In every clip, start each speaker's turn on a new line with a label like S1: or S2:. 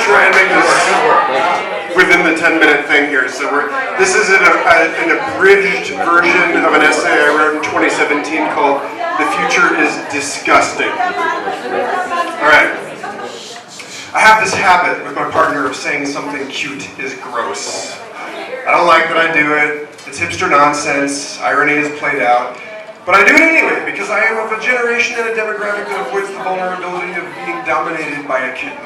S1: try and make this within the 10-minute thing here. So this is an abridged version of an essay I wrote in 2017 called "The Future is Disgusting." All right. I have this habit with my partner of saying something cute is gross. I don't like that I do it. It's hipster nonsense. Irony is played out. But I do it anyway because I am of a generation and a demographic that avoids the vulnerability of being dominated by a kitten.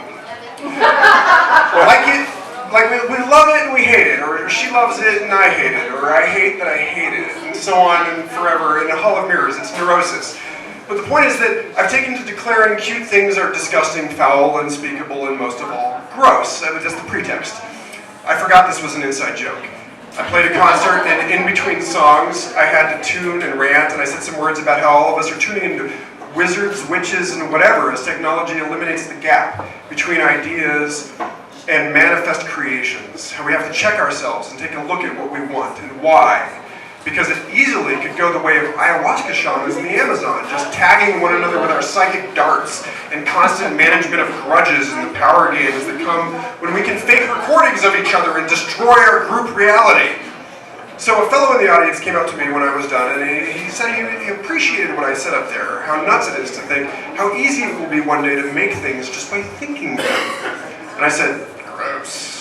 S1: We love it and we hate it, or she loves it and I hate it, or I hate that I hate it, and so on and forever in a hall of mirrors. It's neurosis. But the point is that I've taken to declaring cute things are disgusting, foul, unspeakable, and most of all, gross. That was just the pretext. I forgot this was an inside joke. I played a concert, and in between songs, I had to tune and rant, and I said some words about how all of us are tuning into wizards, witches, and whatever as technology eliminates the gap between ideas and manifest creations. How we have to check ourselves and take a look at what we want and why. Because it easily could go the way of ayahuasca shamans in the Amazon, just tagging one another with our psychic darts and constant management of grudges and the power games that come when we can fake recordings of each other and destroy our group reality. So a fellow in the audience came up to me when I was done, and he said he appreciated what I said up there, how nuts it is to think how easy it will be one day to make things just by thinking them. And I said, gross.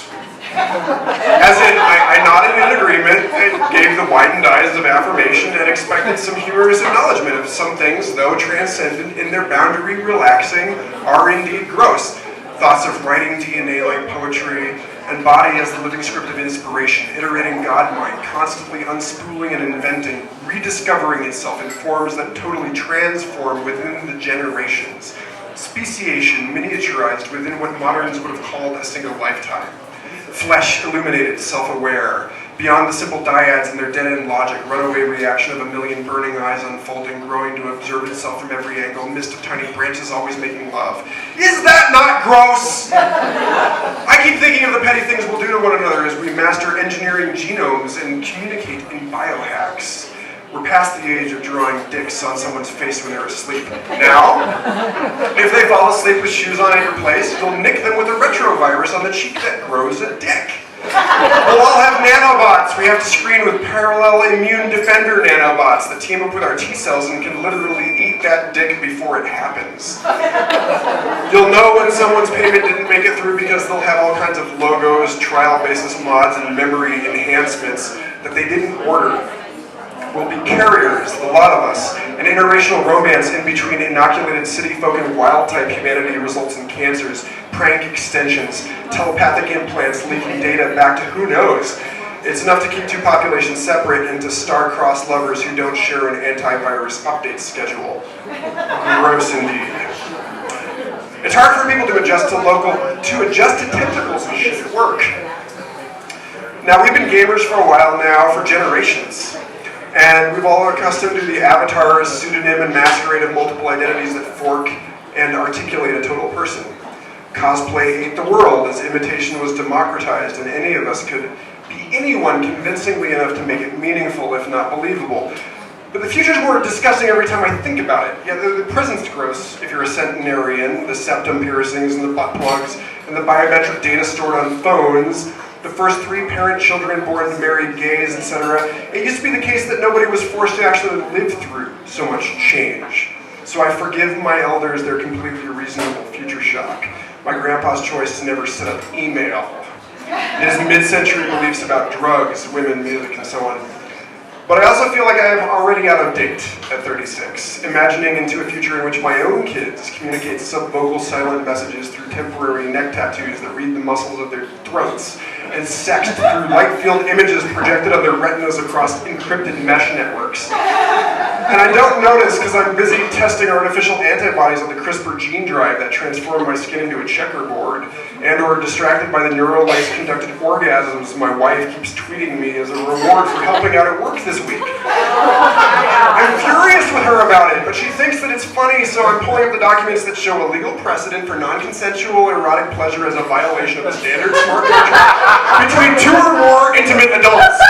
S1: As in, I nodded in agreement and gave the widened eyes of affirmation and expected some humorous acknowledgement of some things, though transcendent in their boundary relaxing, are indeed gross. Thoughts of writing DNA like poetry, and body as the living script of inspiration, iterating God mind, constantly unspooling and inventing, rediscovering itself in forms that totally transform within the generations. Speciation miniaturized within what moderns would have called a single lifetime. Flesh illuminated, self-aware, beyond the simple dyads and their dead-end logic, runaway reaction of a million burning eyes unfolding, growing to observe itself from every angle, mist of tiny branches always making love. Is that not gross? I keep thinking of the petty things we'll do to one another as we master engineering genomes and communicate in biohacks. We're past the age of drawing dicks on someone's face when they're asleep. Now, if they fall asleep with shoes on at your place, you'll nick them with a retrovirus on the cheek that grows a dick. We'll all have nanobots we have to screen with parallel immune defender nanobots that team up with our T cells and can literally eat that dick before it happens. You'll know when someone's payment didn't make it through because they'll have all kinds of logos, trial basis mods, and memory enhancements that they didn't order. We'll be carriers, the lot of us. An interracial romance in between inoculated city folk and wild-type humanity results in cancers, prank extensions, telepathic implants leaking data back to who knows. It's enough to keep two populations separate into star-crossed lovers who don't share an antivirus update schedule. Gross indeed. It's hard for people to adjust to tentacles and shit at work. Now, we've been gamers for a while now, for generations. And we've all accustomed to the avatar, pseudonym, and masquerade of multiple identities that fork and articulate a total person. Cosplay ate the world as imitation was democratized, and any of us could be anyone convincingly enough to make it meaningful, if not believable. But the future's more disgusting every time I think about it. Yeah, the present's gross if you're a centenarian, the septum piercings and the butt plugs, and the biometric data stored on phones, the first 3 parent children born to married gays, etc. It used to be the case that nobody was forced to actually live through so much change. So I forgive my elders their completely reasonable future shock. My grandpa's choice to never set up email. His mid-century beliefs about drugs, women, music, and so on. But I also feel like I am already out of date at 36, imagining into a future in which my own kids communicate subvocal silent messages through temporary neck tattoos that read the muscles of their throats, and sext through light field images projected on their retinas across encrypted mesh networks. And I don't notice because I'm busy testing artificial antibodies on the CRISPR gene drive that transform my skin into a checkerboard, and or distracted by the neurolice-conducted orgasms my wife keeps tweeting me as a reward for helping out at work this week. I'm furious with her about it, but she thinks that it's funny, so I'm pulling up the documents that show a legal precedent for non-consensual erotic pleasure as a violation of the standard smart contract between 2 or more intimate adults.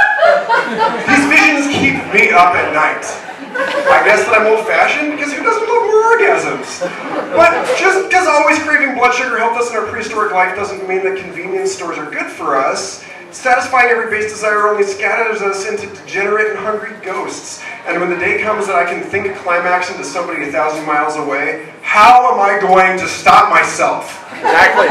S1: These visions keep me up at night. I guess that I'm old-fashioned because who doesn't love more orgasms? But just always craving blood blood sugar helped us in our prehistoric life doesn't mean that convenience stores are good for us. Satisfying every base desire only scatters us into degenerate and hungry ghosts. And when the day comes that I can think a climax into somebody 1,000 miles away, how am I going to stop myself?
S2: Exactly.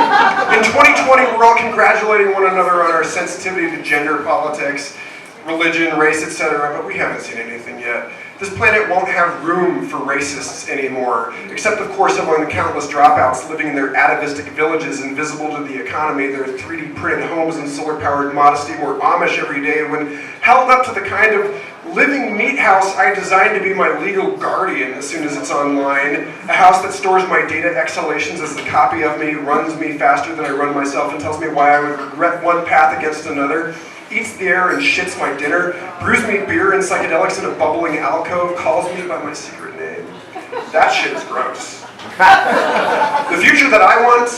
S1: In 2020, we're all congratulating one another on our sensitivity to gender politics, religion, race, etc., but we haven't seen anything yet. This planet won't have room for racists anymore, except of course among the countless dropouts living in their atavistic villages invisible to the economy, their 3D printed homes and solar-powered modesty more Amish every day when held up to the kind of living meat house I designed to be my legal guardian as soon as it's online, a house that stores my data exhalations as the copy of me, runs me faster than I run myself and tells me why I would regret one path against another, eats the air and shits my dinner, brews me beer and psychedelics in a bubbling alcove, calls me by my secret name. That shit is gross. The future that I want,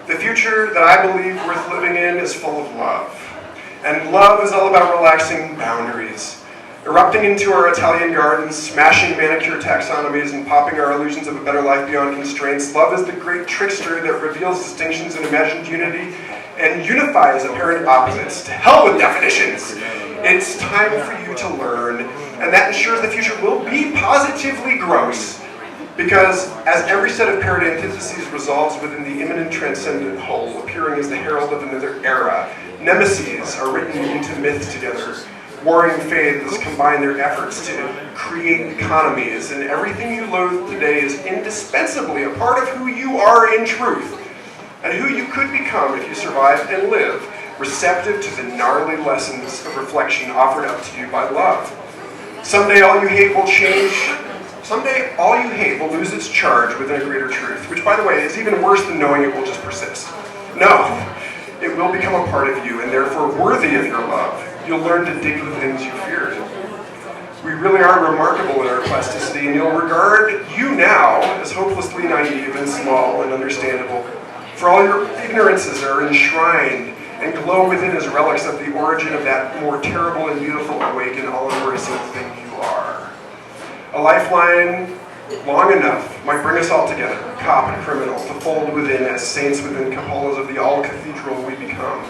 S1: the future that I believe worth living in is full of love. And love is all about relaxing boundaries. Erupting into our Italian gardens, smashing manicure taxonomies, and popping our illusions of a better life beyond constraints, love is the great trickster that reveals distinctions and imagined unity and unifies apparent opposites. To hell with definitions! It's time for you to learn, and that ensures the future will be positively gross, because as every set of paired antitheses resolves within the immanent transcendent whole, appearing as the herald of another era, nemeses are written into myth together. Warring faiths combine their efforts to create economies, and everything you loathe today is indispensably a part of who you are in truth, and who you could become if you survive and live, receptive to the gnarly lessons of reflection offered up to you by love. Someday all you hate will change. Someday all you hate will lose its charge within a greater truth, which, by the way, is even worse than knowing it will just persist. No, it will become a part of you, and therefore worthy of your love. You'll learn to dig the things you feared. We really are remarkable in our plasticity, and you'll regard you now as hopelessly naive and small and understandable. For all your ignorances are enshrined and glow within as relics of the origin of that more terrible and beautiful, awake and all-embracing thing you are. A lifeline long enough might bring us all together, cop and criminal, to fold within as saints within cupolas of the all-cathedral we become.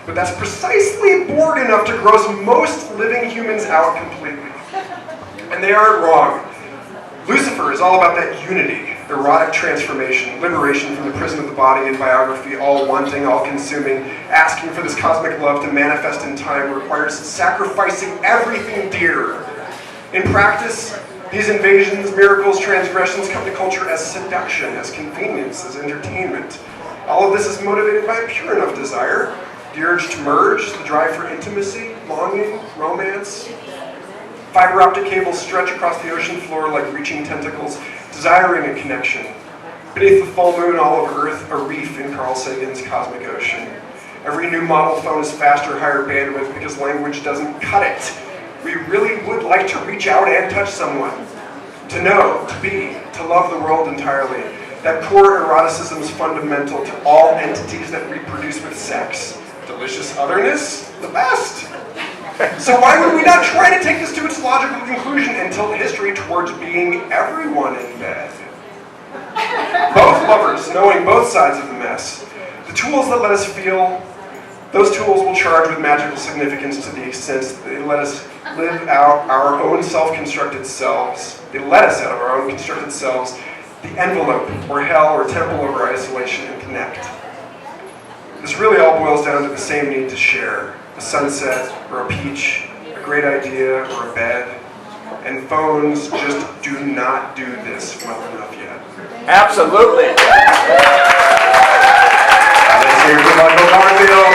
S1: But that's precisely bored enough to gross most living humans out completely. And they aren't wrong. Lucifer is all about that unity, erotic transformation, liberation from the prison of the body and biography, all wanting, all consuming, asking for this cosmic love to manifest in time requires sacrificing everything dear. In practice, these invasions, miracles, transgressions come to culture as seduction, as convenience, as entertainment. All of this is motivated by a pure enough desire, the urge to merge, the drive for intimacy, longing, romance. Fiber optic cables stretch across the ocean floor like reaching tentacles, desiring a connection. Beneath the full moon, all of Earth, a reef in Carl Sagan's cosmic ocean. Every new model phone is faster, higher bandwidth because language doesn't cut it. We really would like to reach out and touch someone. To know, to be, to love the world entirely. That core eroticism is fundamental to all entities that reproduce with sex. Delicious otherness? The best! So why would we not try to take this to its logical conclusion and tilt history towards being everyone in bed? Both lovers, knowing both sides of the mess. The tools that let us feel, those tools will charge with magical significance to the extent that they let us live out our own self-constructed selves. They let us out of our own constructed selves, the envelope, or hell, or temple of our isolation, and connect. This really all boils down to the same need to share. A sunset, or a peach, a great idea, or a bed. And phones just do not do this well enough yet.
S2: Absolutely.
S1: Let's hear it for Garfield.